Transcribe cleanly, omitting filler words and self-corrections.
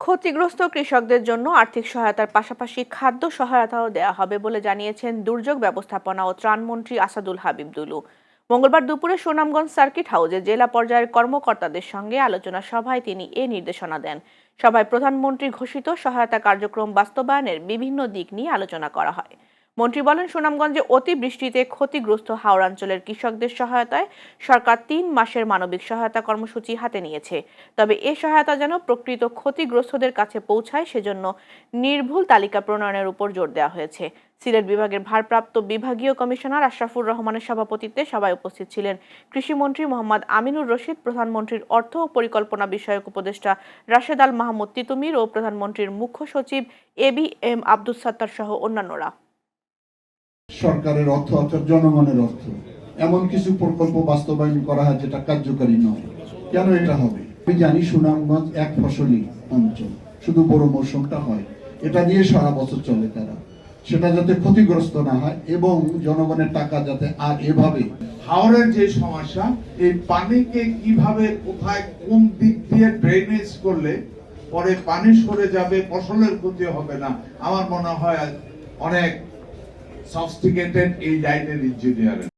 ক্ষতিগ্রস্ত কৃষকদের জন্য আর্থিক সহায়তার পাশাপাশি খাদ্য সহায়তাও দেওয়া হবে বলে জানিয়েছেন দুর্যোগ ব্যবস্থাপনা ও ত্রাণমন্ত্রী আসাদুল হাবিব দুলু। মঙ্গলবার দুপুরে সুনামগঞ্জ সার্কিট হাউসে জেলা পর্যায়ের কর্মকর্তাদের সঙ্গে আলোচনা সভায় তিনি এ নির্দেশনা দেন। সভায় প্রধানমন্ত্রী ঘোষিত সহায়তা কার্যক্রম বাস্তবায়নের বিভিন্ন দিক নিয়ে আলোচনা করা হয়। মন্ত্রী বলেন, সুনামগঞ্জে অতিবৃষ্টিতে ক্ষতিগ্রস্ত হাওড়াঞ্চলের কৃষকদের সহায়তায় সরকার ৩ মাসের মানবিক সহায়তা কর্মসূচি হাতে নিয়েছে। তবে এ সহায়তা যেন প্রকৃত ক্ষতিগ্রস্তদের কাছে পৌঁছায় সেজন্য নির্ভুল তালিকা প্রণয়নের উপর জোর দেওয়া হয়েছে। সিলেট বিভাগের ভারপ্রাপ্ত বিভাগীয় কমিশনার আশরাফুর রহমানের সভাপতিত্বে সভায় উপস্থিত ছিলেন কৃষিমন্ত্রী মোহাম্মদ আমিনুর রশিদ, প্রধানমন্ত্রীর অর্থ ও পরিকল্পনা বিষয়ক উপদেষ্টা রাশেদ আল মাহমুদ তিতুমির ও প্রধানমন্ত্রীর মুখ্য সচিব এবিএম আব্দুস সাত্তার সহ অন্যান্যরা। সরকারের অর্থ অর্থাৎ জনগণের অর্থ এমন কিছু প্রকল্প বাস্তবায়ন করা হয় যেটা কার্যকারী নয়। কেন এটা হবে? আমি জানি সুনামগঞ্জ এক ফসলি অঞ্চল, শুধু বড় মৌসুমটা হয়, এটা দিয়ে সারা বছর চলে। তারা সেটা যাতে ক্ষতিগ্রস্ত না হয় এবং জনগণের টাকা যাতে আর এভাবে হাওরের যে সমস্যা, এই পানিকে কিভাবে কোথায় কোন দিক দিয়ে ড্রেনেজ করলে পরে পানি সরে যাবে, ফসলের ক্ষতি হবে না, আমার মনে হয় অনেক সফিস্টিকেটেড এই লাইনের ইঞ্জিনিয়ার।